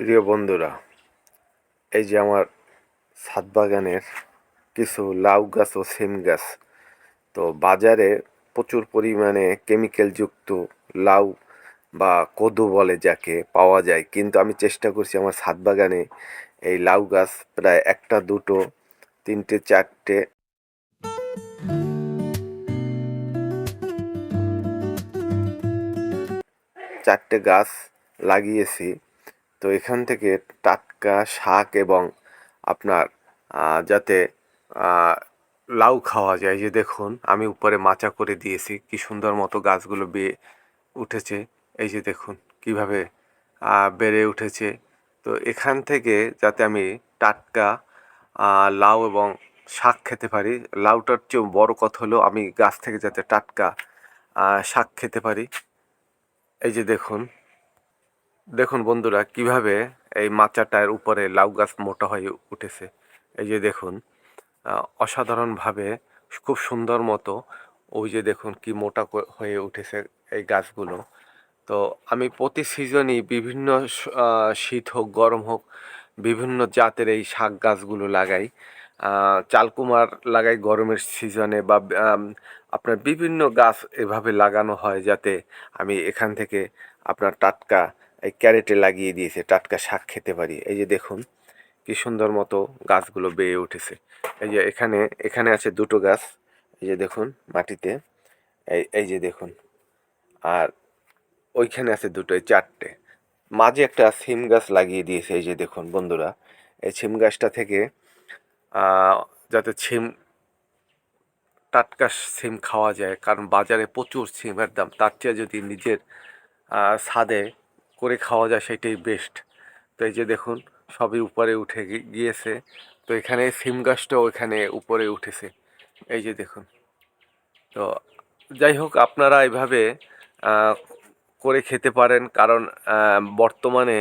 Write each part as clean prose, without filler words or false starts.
প্রিয় বন্ধুরা, এই যে আমার ছাদ বাগানের কিছু লাউ গাছ ও সিম গাছ, তো বাজারে প্রচুর পরিমাণে কেমিক্যালযুক্ত লাউ বা কদু বলে যাকে পাওয়া যায়, কিন্তু আমি চেষ্টা করছি আমার ছাদ বাগানে এই লাউ গাছ প্রায় একটা দুটো তিনটে চারটে চারটে গাছ লাগিয়েছি। তো এখান থেকে টাটকা শাক এবং আপনার যাতে লাউ খাওয়া যায়, যে দেখুন আমি উপরে মাচা করে দিয়েছি, কি সুন্দর মতো গাছগুলো বেয়ে উঠেছে। এই যে দেখুন কিভাবে বেড়ে উঠেছে। তো এখান থেকে যাতে আমি টাটকা লাউ এবং শাক খেতে পারি, লাউটার চেয়েও বড় কথা হলো আমি গাছ থেকে যাতে টাটকা শাক খেতে পারি। এই যে দেখুন দেখুন বন্ধুরা কিভাবে এই মাচাটার উপরে লাউ গাছ মোটা হয়ে উঠেছে। এই যে দেখুন অসাধারণভাবে খুব সুন্দর মতো, ওই যে দেখুন কি মোটা হয়ে উঠেছে এই গাছগুলো। তো আমি প্রতি সিজনই বিভিন্ন শীত হোক গরম হোক বিভিন্ন জাতের এই শাক গাছগুলো লাগাই। চালকুমার লাগাই গরমের সিজনে, বা আপনার বিভিন্ন গাছ এভাবে লাগানো হয় যাতে আমি এখান থেকে আপনার টাটকা এই ক্যারেটে লাগিয়ে দিয়েছে টাটকা শাক খেতে পারি। এই যে দেখুন কি সুন্দর মতো গাছগুলো বেয়ে উঠেছে। এই যে এখানে এখানে আছে দুটো গাছ, এই যে দেখুন মাটিতে, এই যে দেখুন, আর ওইখানে আছে দুটো, এই চারটে, মাঝে একটা সিম গাছ লাগিয়ে দিয়েছে। এই যে দেখুন বন্ধুরা, এই সিম গাছটা থেকে যাতে টাটকা সিম খাওয়া যায়, কারণ বাজারে প্রচুর সিমের দাম, তার চেয়ে যদি নিজের ছাদে করে খাওয়া যায় সেটাই বেস্ট। তো এই যে দেখুন সবই উপরে উঠে গিয়েছে। তো এখানে সিম গাছটাও এখানে উপরে উঠেছে। এই যে দেখুন। তো যাই হোক, আপনারা এইভাবে আহ, করে খেতে পারেন, কারণ বর্তমানে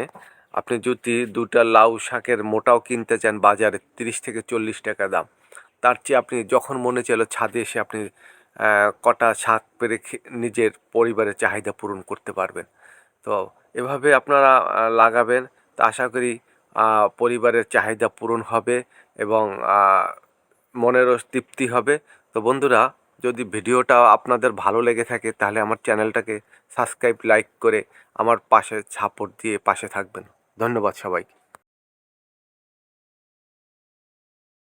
আপনি যদি দুটা লাউ শাকের মোটাও কিনতে চান বাজারে 30 থেকে 40 টাকা দাম, তার চেয়ে আপনি যখন মনে চাইলো ছাদে এসে আপনি কটা শাক পেরে নিজের পরিবারের চাহিদা পূরণ করতে পারবেন। তো এভাবে আপনারা লাগাবেন, তা আশা করি পরিবারের চাহিদা পূরণ হবে এবং মনেরও তৃপ্তি হবে। তো বন্ধুরা, যদি ভিডিওটা আপনাদের ভালো লেগে থাকে তাহলে আমার চ্যানেলটাকে সাবস্ক্রাইব লাইক করে আমার পাশে সাপোর্ট দিয়ে পাশে থাকবেন। ধন্যবাদ সবাইকে।